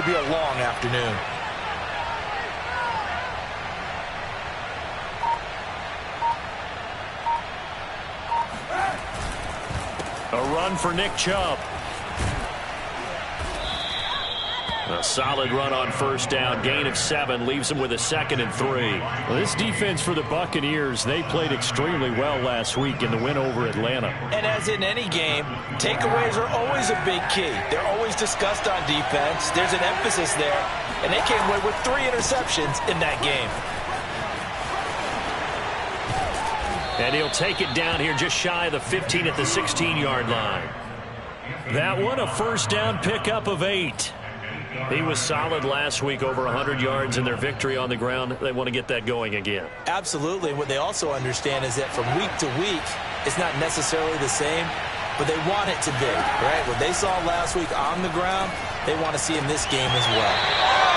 be a long afternoon. A run for Nick Chubb. A solid run on first down. Gain of 7 leaves them with a 2nd and 3. Well, this defense for the Buccaneers, they played extremely well last week in the win over Atlanta. And as in any game, takeaways are always a big key. They're always discussed on defense. There's an emphasis there. And they came away with 3 interceptions in that game. And he'll take it down here just shy of the 15 at the 16-yard line. That one, a first down pickup of 8. He was solid last week, over 100 yards in their victory on the ground. They want to get that going again. Absolutely. What they also understand is that from week to week, it's not necessarily the same, but they want it to be, right? What they saw last week on the ground, they want to see in this game as well.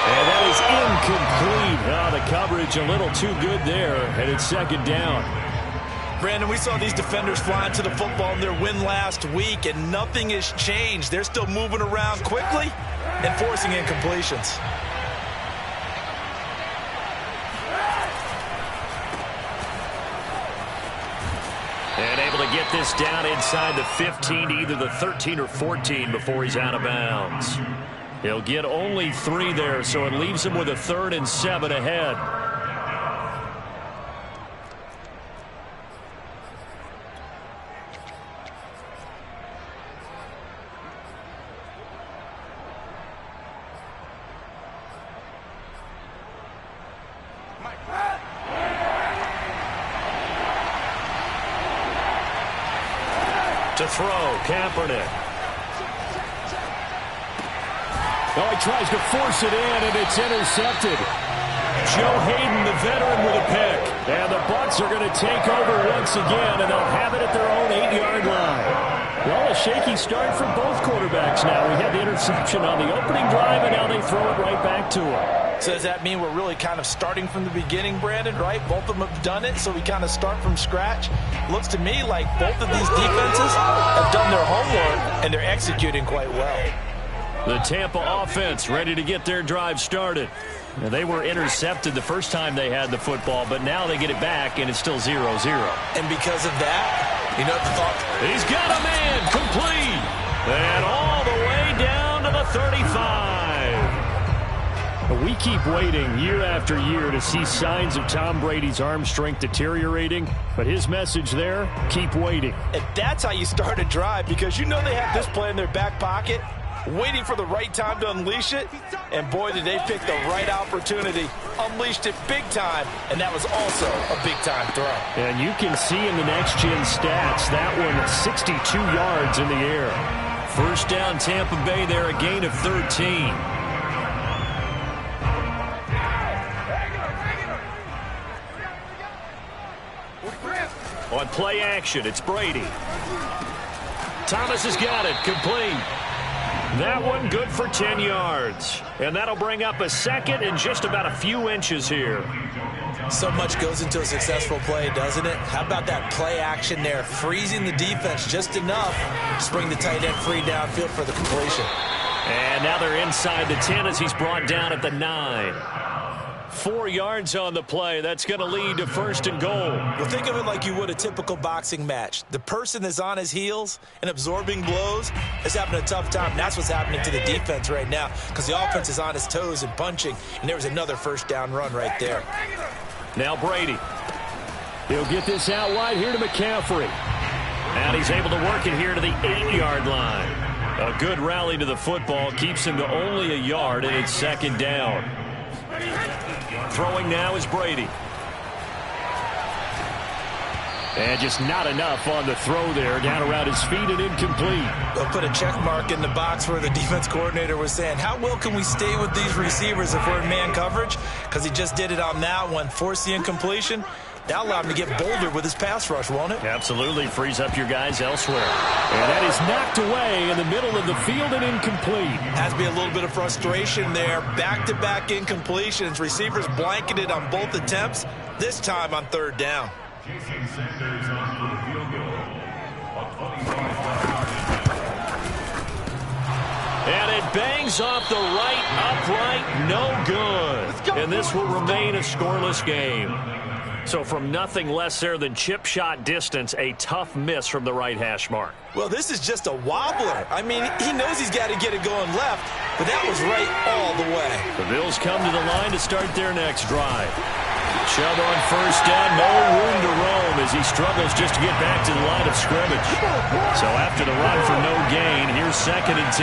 And that is incomplete. Oh, the coverage a little too good there, and it's 2nd down. Brandon, we saw these defenders flying to the football in their win last week, and nothing has changed. They're still moving around quickly and forcing incompletions. And able to get this down inside the 15 to either the 13 or 14 before he's out of bounds. He'll get only 3 there, so it leaves him with a 3rd and 7 ahead. To throw, Kaepernick. Oh, he tries to force it in, and it's intercepted. Joe Hayden, the veteran, with a pick. And the Bucs are going to take over once again, and they'll have it at their own 8-yard line. Well, a shaky start for both quarterbacks now. We had the interception on the opening drive, and now they throw it right back to him. So does that mean we're really kind of starting from the beginning, Brandon, right? Both of them have done it, so we kind of start from scratch. Looks to me like both of these defenses have done their homework, and they're executing quite well. The Tampa offense ready to get their drive started. Now, they were intercepted the first time they had the football, but now they get it back, and it's still 0-0. And because of that, you know what the thought? He's got a man, complete, and all the way down to the 35. We keep waiting year after year to see signs of Tom Brady's arm strength deteriorating, but his message there, keep waiting. And that's how you start a drive, because you know they have this play in their back pocket, waiting for the right time to unleash it, and boy, did they pick the right opportunity, unleashed it big time, and that was also a big-time throw. And you can see in the next-gen stats, that one 62 yards in the air. First down, Tampa Bay there, a gain of 13. On play action, it's Brady. Thomas has got it, complete. That one good for 10 yards. And that'll bring up a 2nd and just about a few inches here. So much goes into a successful play, doesn't it? How about that play action there, freezing the defense just enough to bring the tight end free downfield for the completion. And now they're inside the 10 as he's brought down at the 9. 4 yards on the play. That's going to lead to 1st and goal. Well, think of it like you would a typical boxing match. The person that's on his heels and absorbing blows is having a tough time. And that's what's happening to the defense right now, because the offense is on his toes and punching. And there was another first down run right there. Now Brady. He'll get this out wide here to McCaffrey. And he's able to work it here to the 8-yard line. A good rally to the football keeps him to only a yard, and it's 2nd down. Throwing now is Brady. And just not enough on the throw there. Down around his feet and incomplete. They'll put a check mark in the box where the defense coordinator was saying, how well can we stay with these receivers if we're in man coverage? Because he just did it on that one. Forced the incompletion. That'll allow him to get bolder with his pass rush, won't it? Absolutely. Frees up your guys elsewhere. And that is knocked away in the middle of the field and incomplete. Has to be a little bit of frustration there. Back-to-back incompletions. Receivers blanketed on both attempts, this time on 3rd down. And it bangs off the right No good. And this will remain a scoreless game. So from nothing less there than chip shot distance, a tough miss from the right hash mark. Well, this is just a wobbler. I mean, he knows he's got to get it going left, but that was right all the way. The Bills come to the line to start their next drive. Chubb on first down, no room to roam as he struggles just to get back to the line of scrimmage. So after the run for no gain, here's 2nd and 10.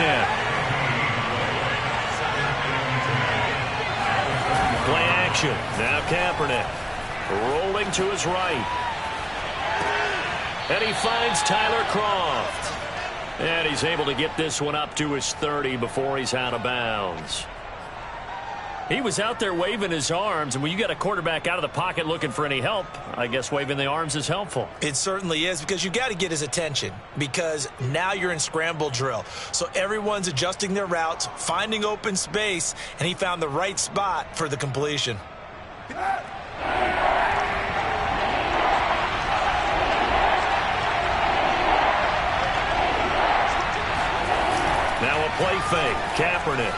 Play action. Now Kaepernick rolling to his right. And he finds Tyler Croft. And he's able to get this one up to his 30 before he's out of bounds. He was out there waving his arms, and when you got a quarterback out of the pocket looking for any help, I guess waving the arms is helpful. It certainly is, because you got to get his attention, because now you're in scramble drill. So everyone's adjusting their routes, finding open space, and he found the right spot for the completion. Now a play fake. Kaepernick.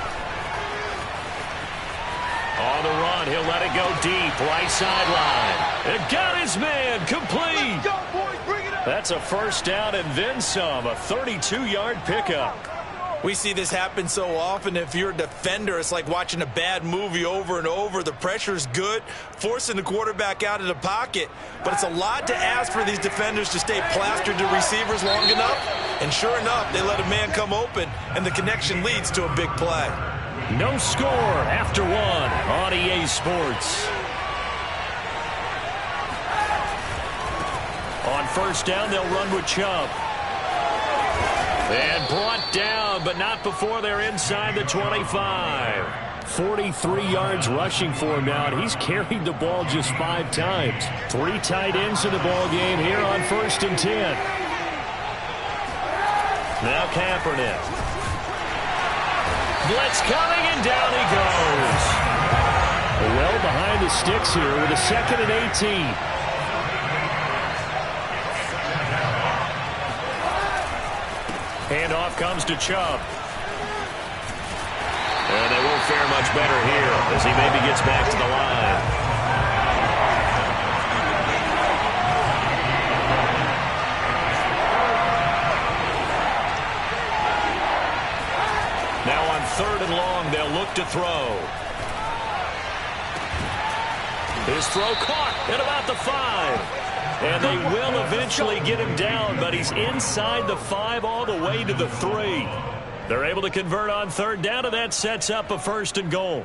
On the run, he'll let it go deep, right sideline. And got his man, complete. That's a first down and then some, a 32-yard pickup. We see this happen so often. If you're a defender, it's like watching a bad movie over and over. The pressure's good, forcing the quarterback out of the pocket. But it's a lot to ask for these defenders to stay plastered to receivers long enough. And sure enough, they let a man come open, and the connection leads to a big play. No score after one on EA Sports. On first down, they'll run with Chubb. And brought down, but not before they're inside the 25. 43 yards rushing for him now, and he's carried the ball just 5 times. 3 tight ends in the ball game here on 1st and 10. Now Kaepernick. Blitz coming, and down he goes. Well behind the sticks here with a 2nd and 18. Handoff comes to Chubb. And they won't fare much better here as he maybe gets back to the line. Now on 3rd and long, they'll look to throw. His throw caught at about the 5. And they will eventually get him down, but he's inside the 5 all the way to the 3. They're able to convert on 3rd down, and that sets up a 1st and goal.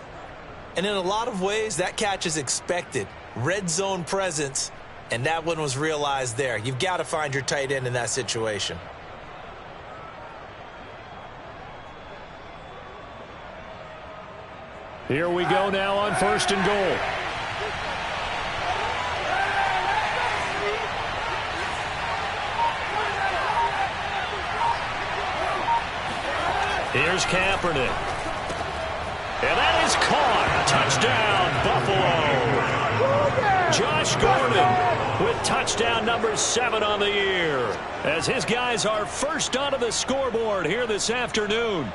And in a lot of ways, that catch is expected. Red zone presence, and that one was realized there. You've got to find your tight end in that situation. Here we go now on 1st and goal. Here's Kaepernick. And that is caught. Touchdown, Buffalo. Josh Gordon with touchdown number 7 on the year, as his guys are first onto the scoreboard here this afternoon.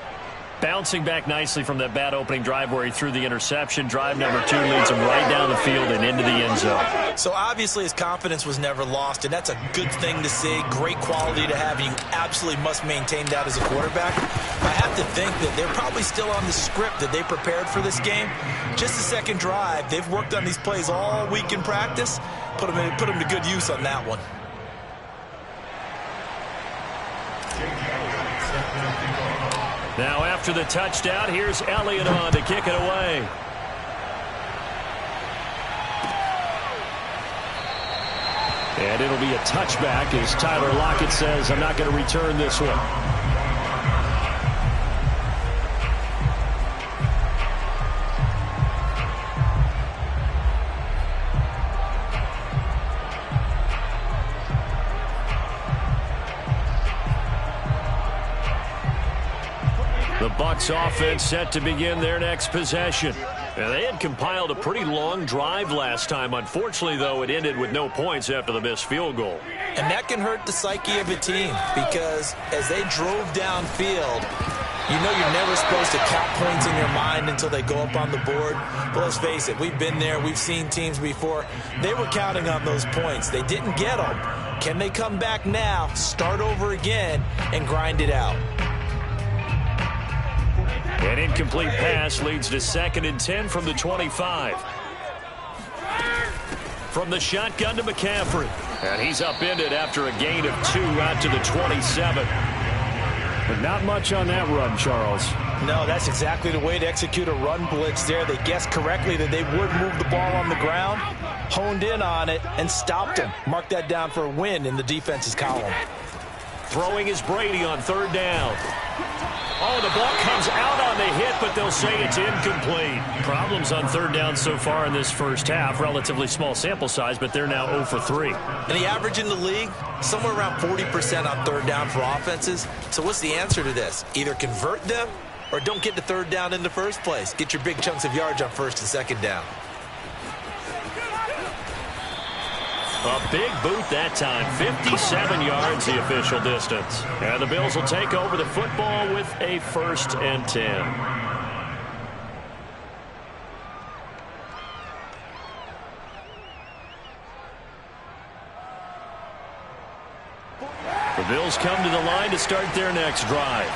Bouncing back nicely from that bad opening drive where he threw the interception. Drive number 2 leads him right down the field and into the end zone. So obviously his confidence was never lost, and that's a good thing to see. Great quality to have. You absolutely must maintain that as a quarterback. I have to think that they're probably still on the script that they prepared for this game. Just the second drive. They've worked on these plays all week in practice. Put them to good use on that one. Now after the touchdown, here's Elliott on to kick it away. And it'll be a touchback as Tyler Lockett says, I'm not going to return this one. The Bucs offense set to begin their next possession. And they had compiled a pretty long drive last time. Unfortunately, though, it ended with no points after the missed field goal. And that can hurt the psyche of a team, because as they drove downfield, You know you're never supposed to count points in your mind until they go up on the board. But let's face it, we've been there. We've seen teams before. They were counting on those points. They didn't get them. Can they come back now, start over again, and grind it out? An incomplete pass leads to 2nd and 10 from the 25. From the shotgun to McCaffrey. And he's upended after a gain of 2 out to the 27. But not much on that run, Charles. No, that's exactly the way to execute a run blitz there. They guessed correctly that they would move the ball on the ground, honed in on it, and stopped him. Mark that down for a win in the defense's column. Throwing is Brady on 3rd down. Oh, the ball comes out on the hit, but they'll say it's incomplete. Problems on 3rd down so far in this first half. Relatively small sample size, but they're now 0 for 3. And the average in the league, somewhere around 40% on 3rd down for offenses. So what's the answer to this? Either convert them or don't get to 3rd down in the first place. Get your big chunks of yards on 1st and 2nd down. A big boot that time. 57 yards the official distance. And the Bills will take over the football with a 1st and 10. The Bills come to the line to start their next drive.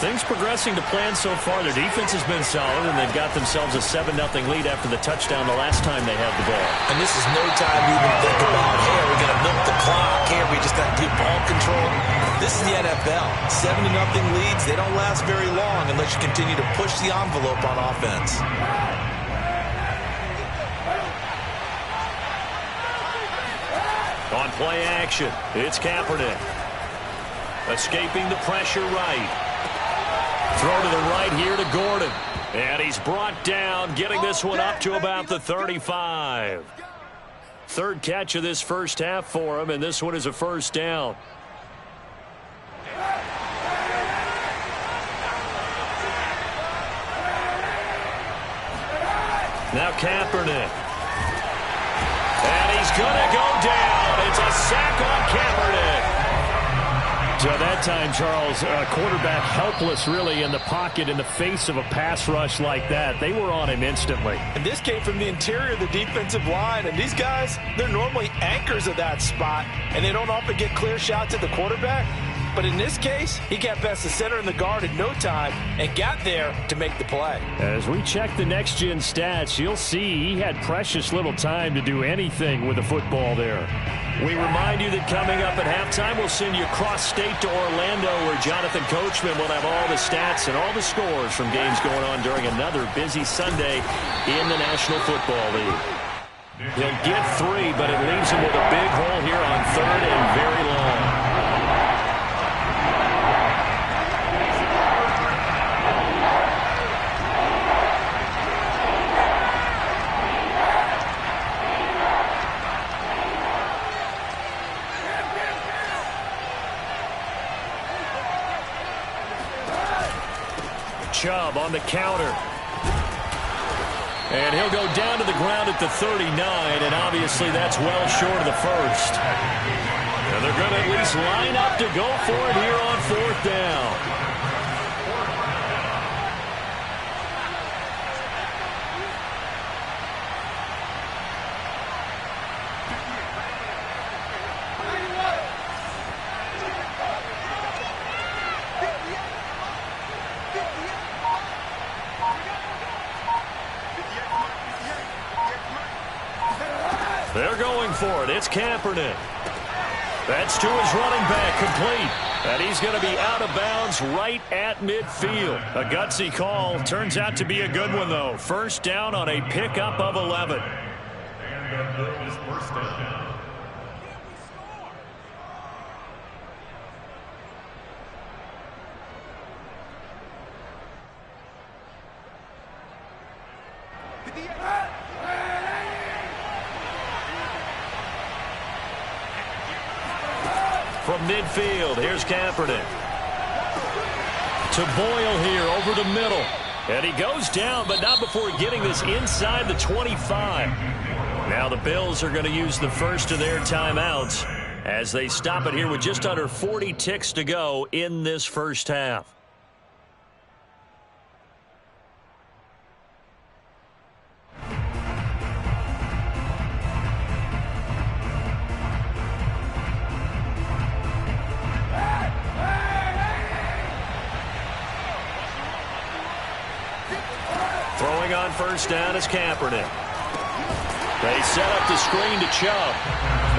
Things progressing to plan so far. Their defense has been solid, and they've got themselves a 7-0 lead after the touchdown the last time they had the ball. And this is no time to even think about, hey, are we going to milk the clock? Hey, are we just going to do ball control? This is the NFL. 7-0 leads, they don't last very long unless you continue to push the envelope on offense. On play action, it's Kaepernick. Escaping the pressure right. Throw to the right here to Gordon. And he's brought down, getting this one up to about the 35. 3rd catch of this first half for him, and this one is a 1st down. Now Kaepernick. And he's going to go down. It's a sack on Kaepernick. So that time, Charles, quarterback helpless really in the pocket in the face of a pass rush like that. They were on him instantly. And this came from the interior of the defensive line. And these guys, they're normally anchors of that spot. And they don't often get clear shots at the quarterback. But in this case, he got past the center and the guard in no time and got there to make the play. As we check the next-gen stats, you'll see he had precious little time to do anything with the football there. We remind you that coming up at halftime, we'll send you cross-state to Orlando, where Jonathan Coachman will have all the stats and all the scores from games going on during another busy Sunday in the National Football League. He'll get 3, but it leaves him with a big hole here on 3rd and very long. Chubb on the counter. And he'll go down to the ground at the 39, and obviously that's well short of the 1st. And they're going to at least line up to go for it here on 4th down. They're going for it. It's Kaepernick. That's to his running back, complete. And he's going to be out of bounds right at midfield. A gutsy call. Turns out to be a good one, though. 1st down on a pickup of 11. From midfield, here's Kaepernick. To Boyle here over the middle. And he goes down, but not before getting this inside the 25. Now the Bills are going to use the first of their timeouts as they stop it here with just under 40 ticks to go in this first half. Throwing on first down is Kaepernick. They set up the screen to Chubb.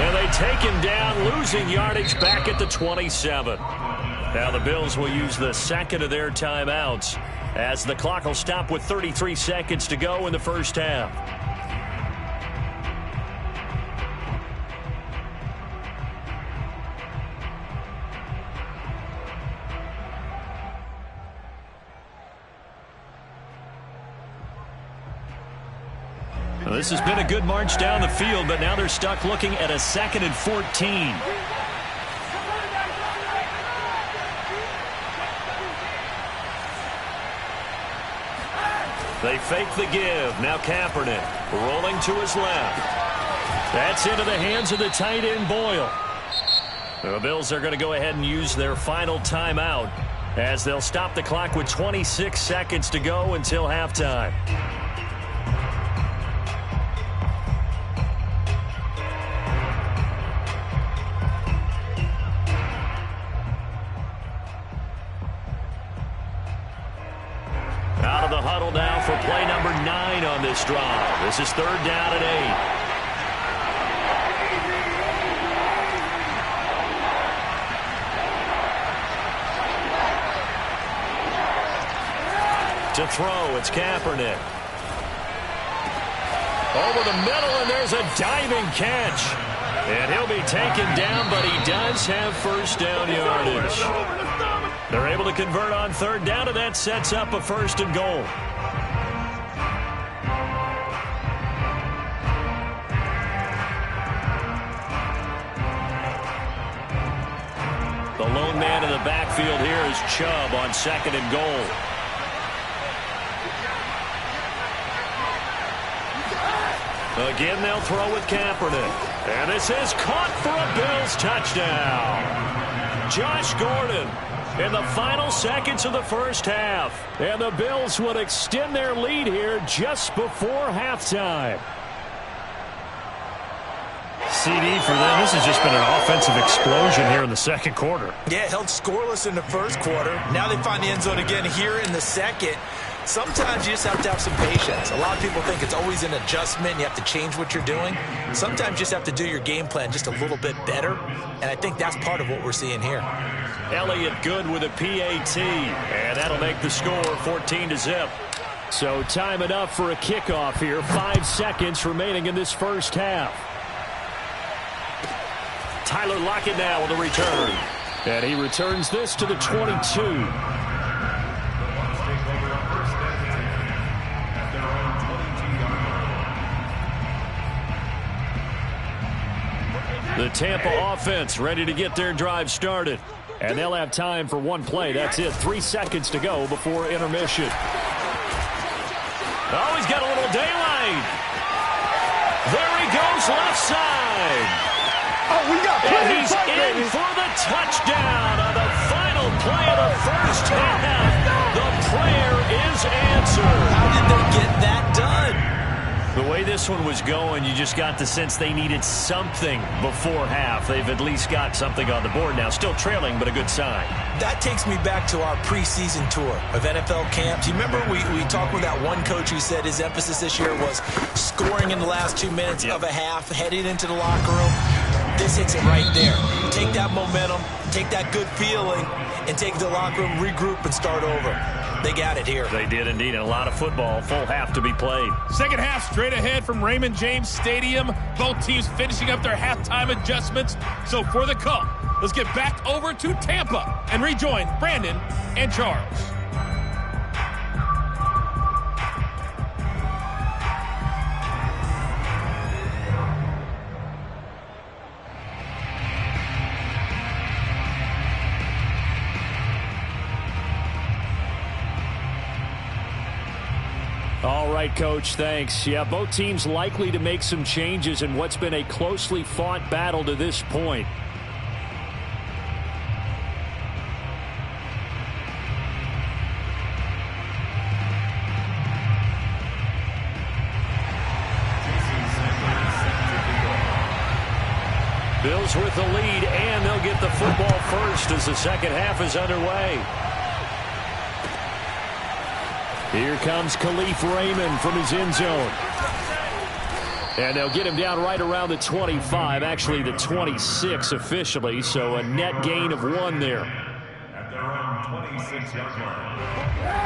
And they take him down, losing yardage back at the 27. Now the Bills will use the second of their timeouts as the clock will stop with 33 seconds to go in the first half. Well, this has been a good march down the field, but now they're stuck looking at a 2nd and 14. They fake the give. Now Kaepernick rolling to his left. That's into the hands of the tight end Boyle. The Bills are going to go ahead and use their final timeout as they'll stop the clock with 26 seconds to go until halftime. Out of the huddle now for play number 9 on this drive. This is 3rd down and 8. To throw, it's Kaepernick. Over the middle, and there's a diving catch. And he'll be taken down, but he does have first down yardage. They're able to convert on 3rd down, and that sets up a 1st and goal. The lone man in the backfield here is Chubb on 2nd and goal. Again, they'll throw with Kaepernick. And this is caught for a Bills touchdown. Josh Gordon in the final seconds of the first half. And the Bills would extend their lead here just before halftime. CD for them. This has just been an offensive explosion here in the second quarter. Yeah, held scoreless in the first quarter. Now they find the end zone again here in the second. Sometimes you just have to have some patience. A lot of people think it's always an adjustment. You have to change what you're doing. Sometimes you just have to do your game plan just a little bit better. And I think that's part of what we're seeing here. Elliott good with a PAT. And that'll make the score 14-0. So time enough for a kickoff here. 5 seconds remaining in this first half. Tyler Lockett now with a return. And he returns this to the 22. The Tampa offense ready to get their drive started. And they'll have time for one play. That's it. 3 seconds to go before intermission. Oh, he's got a little daylight. There he goes left side. Oh, we got plenty and he's in for the touchdown on the final play of the first half. The prayer is answered. How did they get that done? The way this one was going, you just got the sense they needed something before half. They've at least got something on the board now. Still trailing, but a good sign. That takes me back to our preseason tour of NFL camps. You remember we talked with that one coach who said his emphasis this year was scoring in the last 2 minutes of a half, heading into the locker room. This hits it right there. Take that momentum, take that good feeling, and take it to the locker room, regroup, and start over. They got it here. They did indeed. A lot of football. Full half to be played. Second half straight ahead from Raymond James Stadium. Both teams finishing up their halftime adjustments. So for the call, let's get back over to Tampa and rejoin Brandon and Charles. All right, Coach, thanks. Yeah, both teams likely to make some changes in what's been a closely fought battle to this point. Bills with the lead, and they'll get the football first as the second half is underway. Here comes Khalif Raymond from his end zone. And they'll get him down right around the 25, actually the 26 officially, so a net gain of 1 there.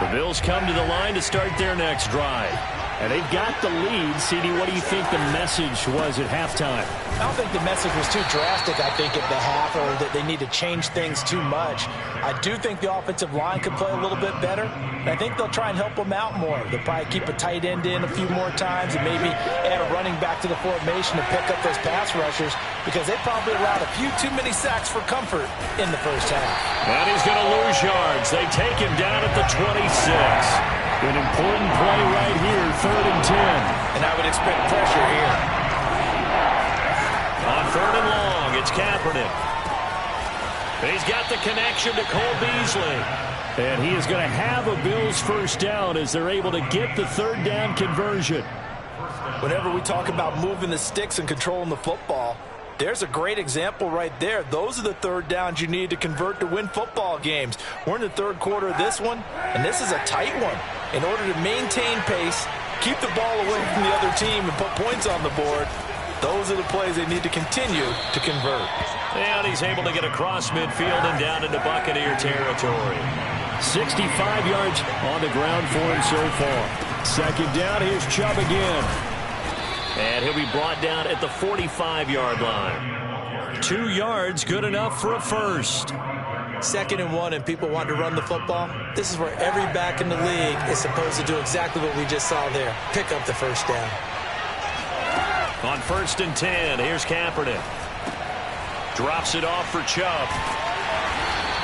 The Bills come to the line to start their next drive. And they've got the lead. CD, what do you think the message was at halftime? I don't think the message was too drastic, I think, at the half, or that they need to change things too much. I do think the offensive line could play a little bit better. And I think they'll try and help them out more. They'll probably keep a tight end in a few more times and maybe add a running back to the formation to pick up those pass rushers, because they probably allowed a few too many sacks for comfort in the first half. And he's going to lose yards. They take him down at the 26. An important play right here, 3rd and 10. And I would expect pressure here. On 3rd and long, it's Kaepernick. He's got the connection to Cole Beasley. And he is going to have a Bills first down as they're able to get the 3rd down conversion. Whenever we talk about moving the sticks and controlling the football, there's a great example right there. Those are the 3rd downs you need to convert to win football games. We're in the 3rd quarter of this one, and this is a tight one. In order to maintain pace, keep the ball away from the other team, and put points on the board, those are the plays they need to continue to convert. And he's able to get across midfield and down into Buccaneer territory. 65 yards on the ground for him so far. 2nd down, here's Chubb again. And he'll be brought down at the 45-yard line. 2 yards, good enough for a first. 2nd and 1, and people want to run the football. This is where every back in the league is supposed to do exactly what we just saw there. Pick up the first down. On 1st and 10, here's Kaepernick. Drops it off for Chubb.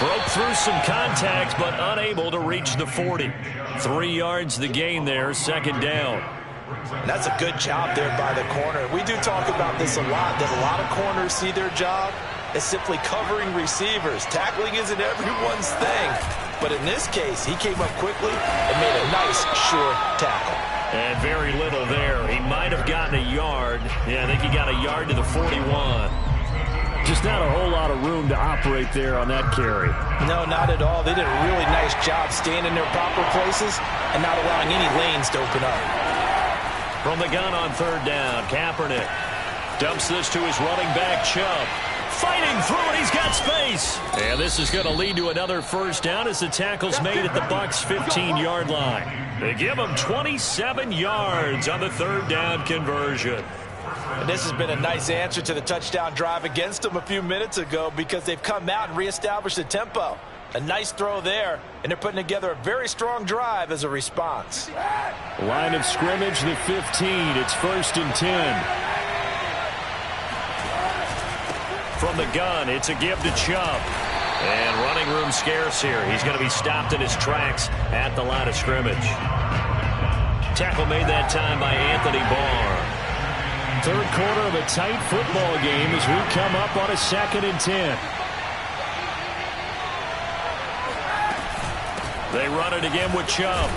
Broke through some contact, but unable to reach the 40. 3 yards the gain there, 2nd down. And that's a good job there by the corner. We do talk about this a lot, that a lot of corners see their job as simply covering receivers. Tackling isn't everyone's thing. But in this case, he came up quickly and made a nice, sure tackle. And very little there. He might have gotten a yard. Yeah, I think he got a yard to the 41. Just not a whole lot of room to operate there on that carry. No, not at all. They did a really nice job staying in their proper places and not allowing any lanes to open up. From the gun on 3rd down, Kaepernick dumps this to his running back, Chubb. Fighting through it, he's got space. And this is going to lead to another first down as the tackle's made at the Bucs' 15-yard line. They give him 27 yards on the 3rd down conversion. And this has been a nice answer to the touchdown drive against them a few minutes ago, because they've come out and reestablished the tempo. A nice throw there, and they're putting together a very strong drive as a response. Line of scrimmage, the 15. It's 1st and 10. From the gun, it's a give to Chubb. And running room scarce here. He's going to be stopped in his tracks at the line of scrimmage. Tackle made that time by Anthony Barr. 3rd quarter of a tight football game as we come up on a 2nd and 10. They run it again with Chubb.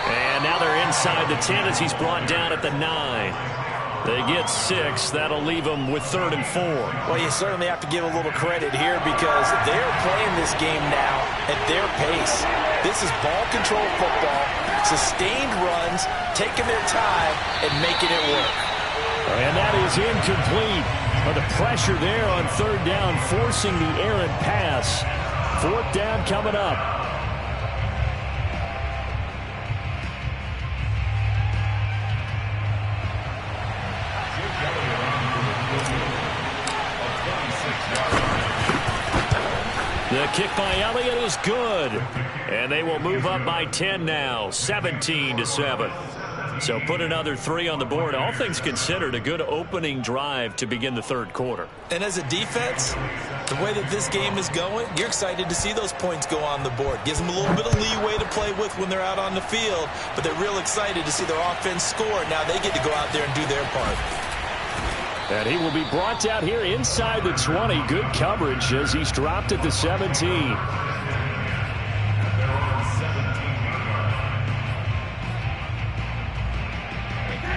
And now they're inside the 10 as he's brought down at the 9. They get 6. That'll leave them with 3rd and 4. Well, you certainly have to give a little credit here, because they're playing this game now at their pace. This is ball control football, sustained runs, taking their time and making it work. And that is incomplete. But the pressure there on 3rd down, forcing the errant pass. 4th down coming up. The kick by Elliott is good. And they will move up by 10 now, 17-7. So put another 3 on the board. All things considered, a good opening drive to begin the 3rd quarter. And as a defense, the way that this game is going, you're excited to see those points go on the board. Gives them a little bit of leeway to play with when they're out on the field, but they're real excited to see their offense score. Now they get to go out there and do their part. And he will be brought down here inside the 20. Good coverage as he's dropped at the 17.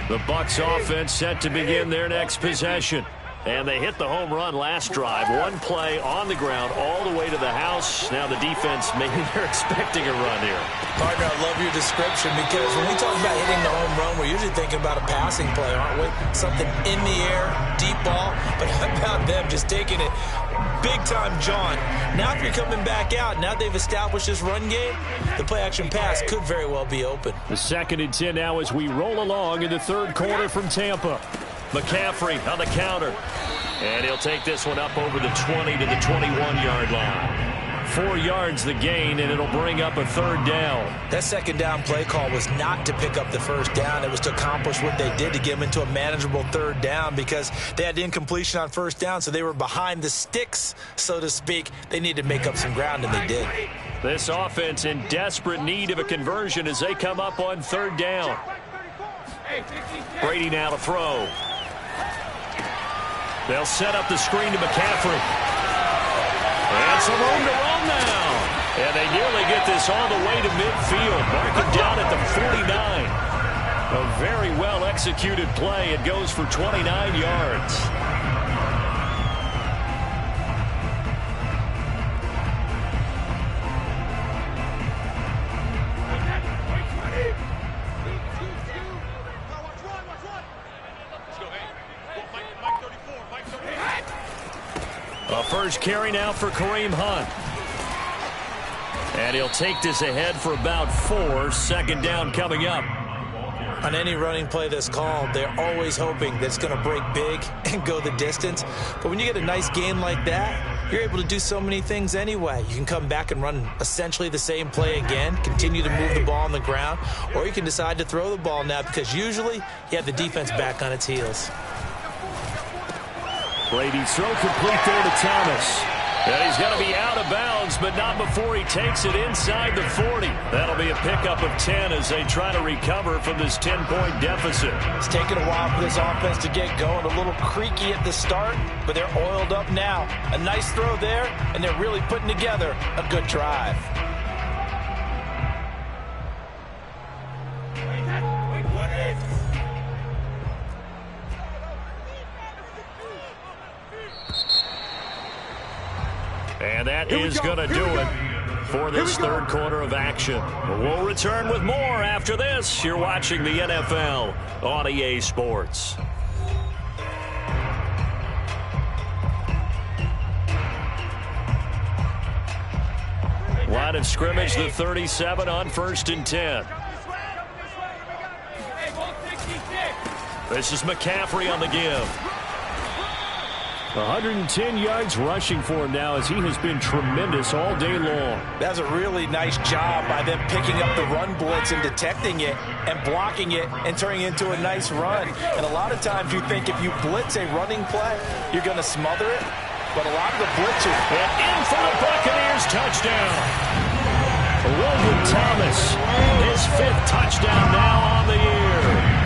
The Bucs offense set to begin their next possession. And they hit the home run last drive. One play on the ground all the way to the house. Now the defense, maybe they're expecting a run here. Partner, I love your description because when we talk about hitting the home run, we're usually thinking about a passing play, aren't we? Something in the air, deep ball. But how about them just taking it big time, John? Now if you're coming back out, now they've established this run game, the play-action pass could very well be open. The 2nd and 10 now as we roll along in the 3rd quarter from Tampa. McCaffrey on the counter. And he'll take this one up over the 20 to the 21-yard line. 4 yards the gain, and it'll bring up a 3rd down. That 2nd down play call was not to pick up the 1st down. It was to accomplish what they did to get them into a manageable 3rd down because they had incompletion on 1st down, so they were behind the sticks, so to speak. They needed to make up some ground, and they did. This offense in desperate need of a conversion as they come up on 3rd down. Brady now to throw. They'll set up the screen to McCaffrey. And some room to run now. And they nearly get this all the way to midfield. Mark him down at the 49. A very well executed play. It goes for 29 yards. A first carry now for Kareem Hunt. And he'll take this ahead for about 4. 2nd down coming up. On any running play that's called, they're always hoping that it's going to break big and go the distance. But when you get a nice game like that, you're able to do so many things anyway. You can come back and run essentially the same play again, continue to move the ball on the ground, or you can decide to throw the ball now because usually you have the defense back on its heels. Brady's throw complete there to Thomas. And he's going to be out of bounds, but not before he takes it inside the 40. That'll be a pickup of 10 as they try to recover from this 10-point deficit. It's taken a while for this offense to get going. A little creaky at the start, but they're oiled up now. A nice throw there, and they're really putting together a good drive. And that is going to do it for this 3rd quarter of action. We'll return with more after this. You're watching the NFL on EA Sports. Line of scrimmage, the 37 on 1st and 10. This is McCaffrey on the give. 110 yards rushing for him now as he has been tremendous all day long. That's a really nice job by them picking up the run blitz and detecting it and blocking it and turning it into a nice run. And a lot of times you think if you blitz a running play, you're going to smother it. But a lot of the blitzers. And in for the Buccaneers, touchdown. Logan Thomas, his 5th touchdown now on the year.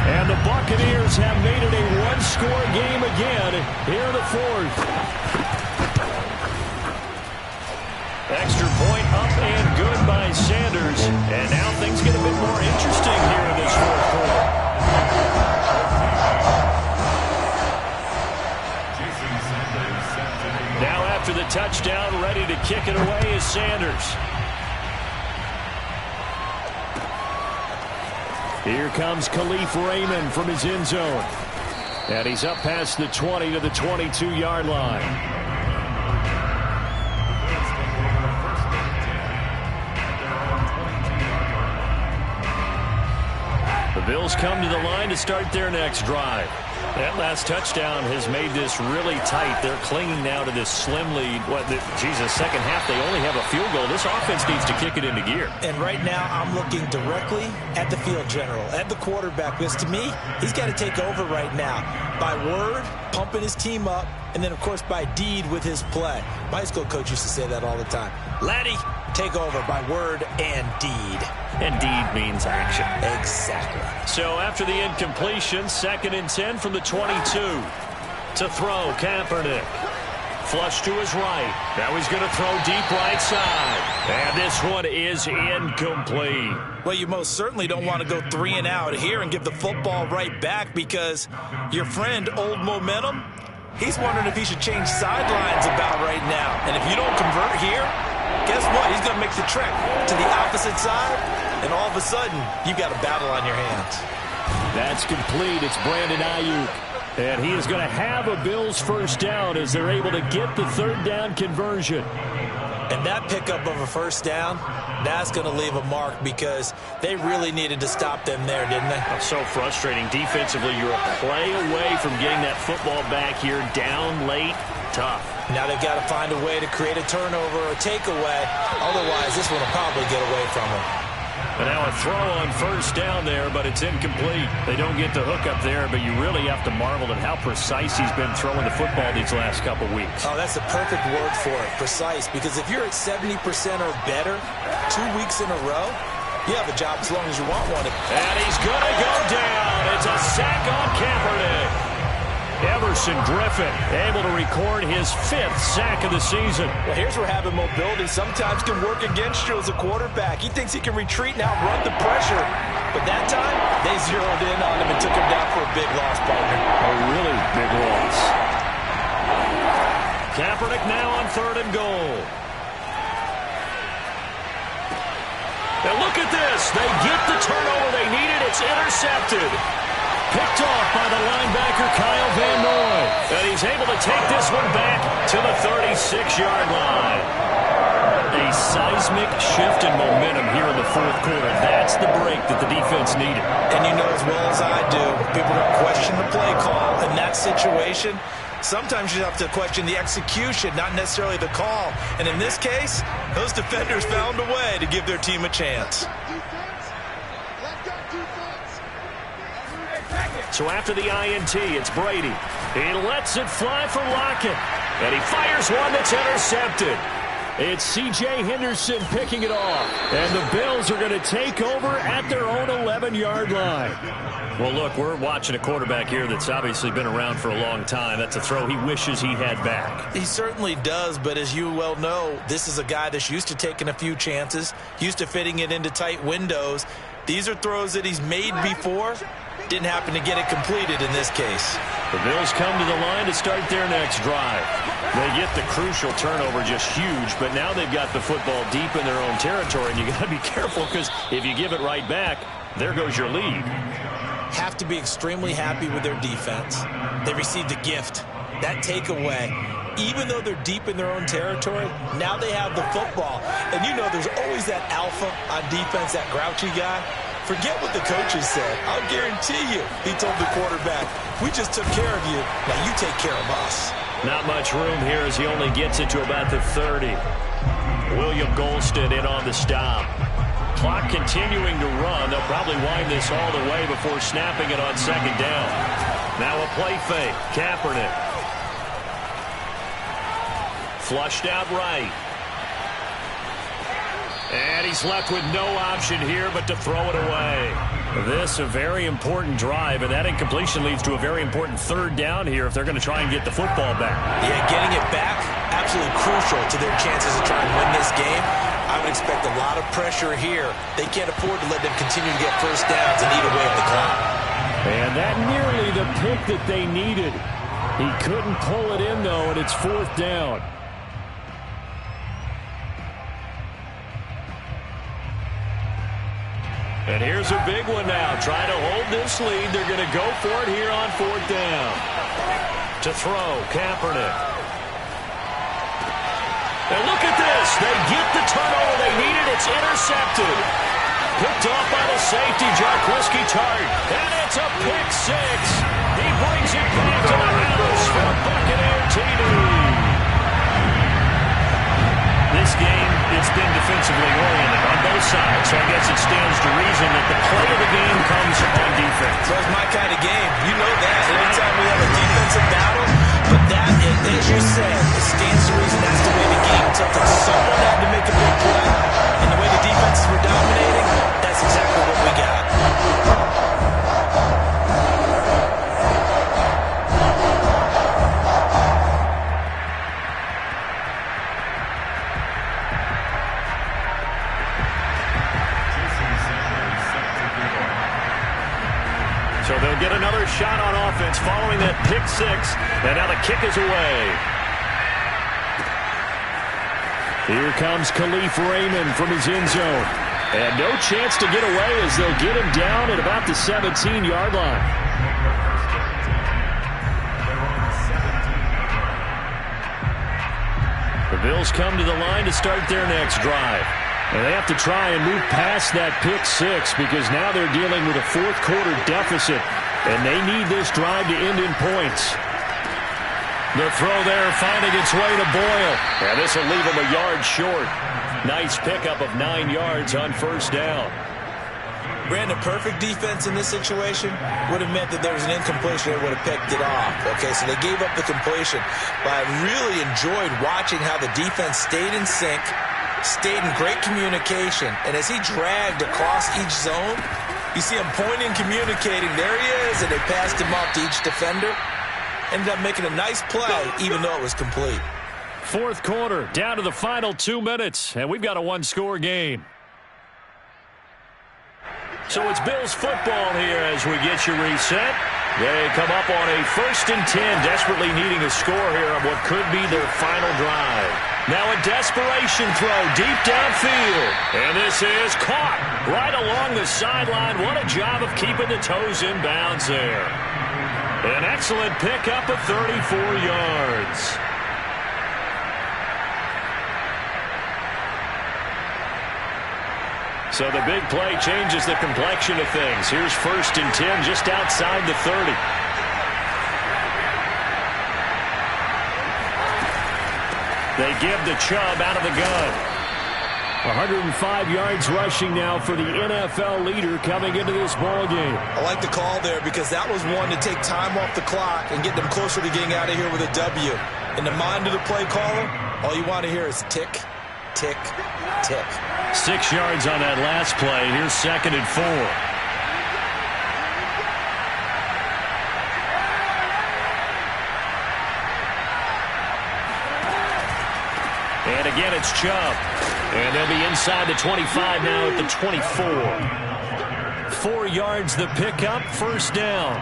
And the Buccaneers have made it a one-score game again here in the 4th. Extra point up and good by Sanders. And now things get a bit more interesting here in this 4th quarter. Now after the touchdown, ready to kick it away is Sanders. Here comes Khalif Raymond from his end zone. And he's up past the 20 to the 22-yard line. The Bills come to the line to start their next drive. That last touchdown has made this really tight. They're clinging now to this slim lead. Second half, they only have a field goal. This offense needs to kick it into gear. And right now, I'm looking directly at the field general, at the quarterback, because to me, he's got to take over right now. By word, pumping his team up, and then, of course, by deed with his play. My high school coach used to say that all the time. Laddie, take over by word and deed. And deed means action. Exactly. So after the incompletion, 2nd and 10 from the 22. To throw, Kaepernick. Flush to his right. Now he's going to throw deep right side. And this one is incomplete. Well, you most certainly don't want to go 3 and out here and give the football right back because your friend, Old Momentum, He's wondering if he should change sidelines about right now. And if you don't convert here, guess what? He's going to make the trek to the opposite side, and all of a sudden, you've got a battle on your hands. That's complete. It's Brandon Ayuk. And he is going to have a Bills first down as they're able to get the third down conversion. And that pickup of a first down, that's going to leave a mark because they really needed to stop them there, didn't they? So frustrating. Defensively, you're a play away from getting that football back here down late. Tough. Now they've got to find a way to create a turnover or a takeaway. Otherwise, this one will probably get away from them. And now a throw on first down there, but it's incomplete. They don't get the hook up there, but you really have to marvel at how precise he's been throwing the football these last couple weeks. Oh, that's the perfect word for it, precise. Because if you're at 70% or better 2 weeks in a row, you have a job as long as you want one. And he's going to go down. It's a sack on Kaepernick. Everson Griffin able to record his 5th sack of the season. Well, here's where having mobility sometimes can work against you as a quarterback. He thinks he can retreat and outrun the pressure. But that time, they zeroed in on him and took him down for a big loss, partner. A really big loss. Kaepernick now on 3rd and goal. And look at this. They get the turnover they needed. It's intercepted. Picked off by the linebacker, Kyle Van Noy. And he's able to take this one back to the 36-yard line. A seismic shift in momentum here in the 4th quarter. That's the break that the defense needed. And you know as well as I do, people don't question the play call. In that situation, sometimes you have to question the execution, not necessarily the call. And in this case, those defenders found a way to give their team a chance. So after the INT, it's Brady. He lets it fly for Lockett. And he fires one that's intercepted. It's C.J. Henderson picking it off. And the Bills are going to take over at their own 11-yard line. Well, look, we're watching a quarterback here that's obviously been around for a long time. That's a throw he wishes he had back. He certainly does, but as you well know, this is a guy that's used to taking a few chances, used to fitting it into tight windows. These are throws that he's made before. Didn't happen to get it completed in this case. The Bills come to the line to start their next drive. They get the crucial turnover, just huge, but now they've got the football deep in their own territory, and you got to be careful because if you give it right back, there goes your lead. Have to be extremely happy with their defense. They received a gift. That takeaway, even though they're deep in their own territory, now they have the football. And you know there's always that alpha on defense, that grouchy guy. Forget what the coaches said. I'll guarantee you, he told the quarterback, we just took care of you. Now you take care of us. Not much room here as he only gets it to about the 30. William Golston in on the stop. Clock continuing to run. They'll probably wind this all the way before snapping it on 2nd down. Now a play fake. Kaepernick. Flushed out right. And he's left with no option here but to throw it away. This a very important drive, and that incompletion leads to a very important 3rd down here if they're going to try and get the football back. Yeah, getting it back, absolutely crucial to their chances of trying to win this game. I would expect a lot of pressure here. They can't afford to let them continue to get first downs and eat away at the clock. And that nearly the pick that they needed. He couldn't pull it in, though, and it's 4th down. And here's a big one now. Trying to hold this lead. They're going to go for it here on 4th down. To throw, Kaepernick. And look at this. They get the turnover they needed. It's intercepted. Picked off by the safety, Jarquiski Tart. And it's a pick 6. He brings it back to the house for Buccaneer TD. This game, it's been defensively oriented on both sides, so I guess it stands to reason that the play of the game comes on defense. So it's my kind of game. You know that. Anytime we have a defensive battle, but that, as you said, it stands to reason that's the way the game took it. Someone had to make a big play, and the way the defenses were dominating, that's exactly what we got. So they'll get another shot on offense following that pick six. And now the kick is away. Here comes Khalif Raymond from his end zone. And no chance to get away as they'll get him down at about the 17-yard line. The Bills come to the line to start their next drive. And they have to try and move past that pick six because now they're dealing with a fourth-quarter deficit, and they need this drive to end in points. The throw there finding its way to Boyle. And this will leave him a yard short. Nice pickup of 9 yards on first down. Brandon, perfect defense in this situation would have meant that there was an incompletion. They would have picked it off. Okay, so they gave up the completion. But I really enjoyed watching how the defense stayed in sync, stayed in great communication, and as he dragged across each zone, you see him pointing, communicating. There he is, and they passed him off to each defender. Ended up making a nice play, even though it was complete. Fourth quarter, down to the final 2 minutes, and we've got a one-score game. So it's Bills football here as we get you reset. They come up on a 1st and 10, desperately needing a score here on what could be their final drive. Now a desperation throw deep downfield. And this is caught right along the sideline. What a job of keeping the toes in bounds there. An excellent pickup of 34 yards. So the big play changes the complexion of things. Here's 1st and 10 just outside the 30. They give the Chubb out of the gun. 105 yards rushing now for the NFL leader coming into this ball game. I like the call there because that was one to take time off the clock and get them closer to getting out of here with a W. In the mind of the play caller, all you want to hear is tick, tick, tick. 6 yards on that last play. Here's 2nd and 4. And again, it's Chubb. And they'll be inside the 25 now at the 24. 4 yards the pickup, 1st down.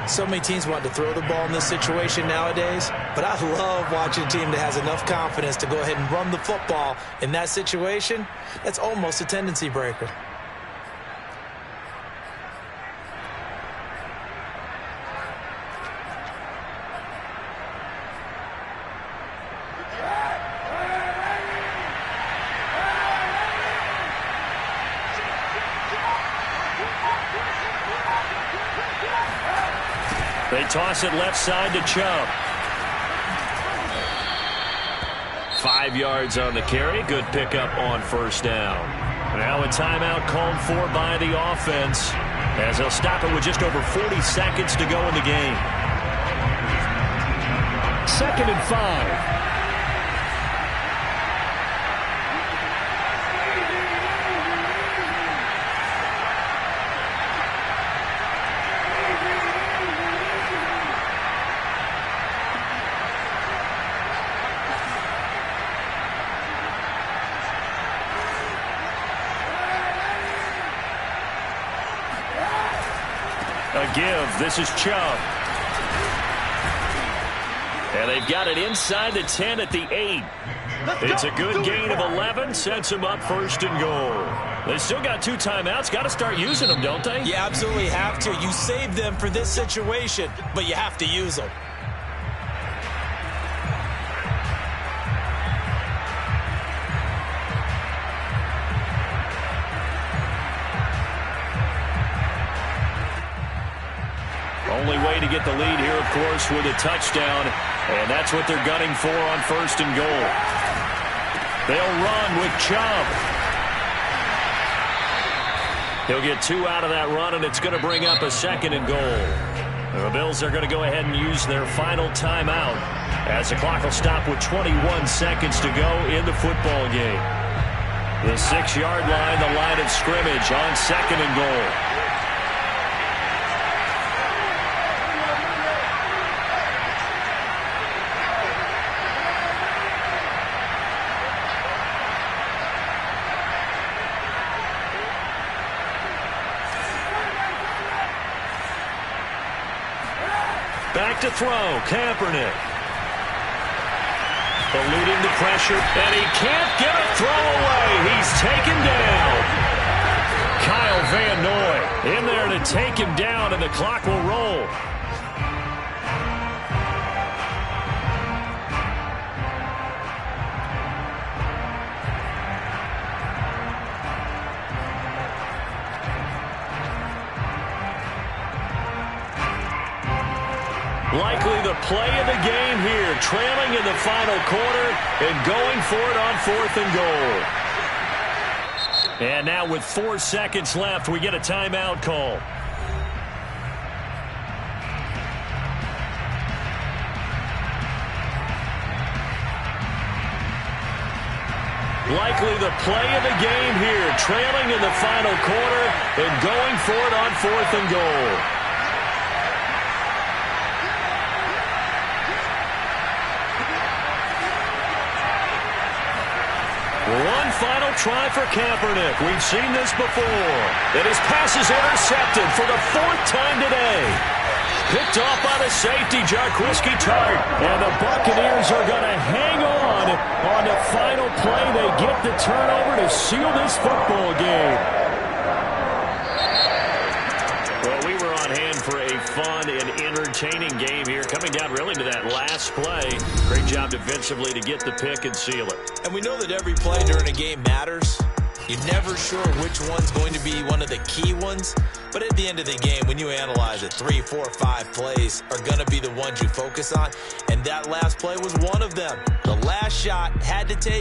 So many teams want to throw the ball in this situation nowadays, but I love watching a team that has enough confidence to go ahead and run the football in that situation. That's almost a tendency breaker. They toss it left side to Chubb. 5 yards on the carry. Good pickup on 1st down. Now a timeout called for by the offense as they'll stop it with just over 40 seconds to go in the game. 2nd and 5. Give. This is Chubb. And they've got it inside the 10 at the 8. It's a good gain of 11. Sets them up 1st and goal. They still got 2 timeouts. Got to start using them, don't they? You absolutely have to. You save them for this situation, but you have to use them. Only way to get the lead here, of course, with a touchdown, and that's what they're gunning for on 1st and goal. They'll run with Chubb. He'll get 2 out of that run, and it's going to bring up a 2nd and goal. The Bills are going to go ahead and use their final timeout as the clock will stop with 21 seconds to go in the football game. The 6-yard line, the line of scrimmage on 2nd and goal. Back to throw, Kaepernick. Eluding the pressure, and he can't get a throw away. He's taken down. Kyle Van Noy in there to take him down, and the clock will roll. Likely the play of the game here, trailing in the final quarter and going for it on 4th and goal. And now with 4 seconds left, we get a timeout call. Likely the play of the game here, trailing in the final quarter and going for it on 4th and goal. One final try for Kaepernick. We've seen this before. And his pass is intercepted for the 4th time today. Picked off by the safety, Jarquiski Tart. And the Buccaneers are going to hang on the final play. They get the turnover to seal this football game. Well, we were on hand for a fun and entertaining game here, coming down really to that last play. Great job defensively to get the pick and seal it. And we know that every play during a game matters. You're never sure which one's going to be one of the key ones. But at the end of the game, when you analyze it, 3, 4, 5 plays are going to be the ones you focus on. And that last play was one of them. The last shot had to take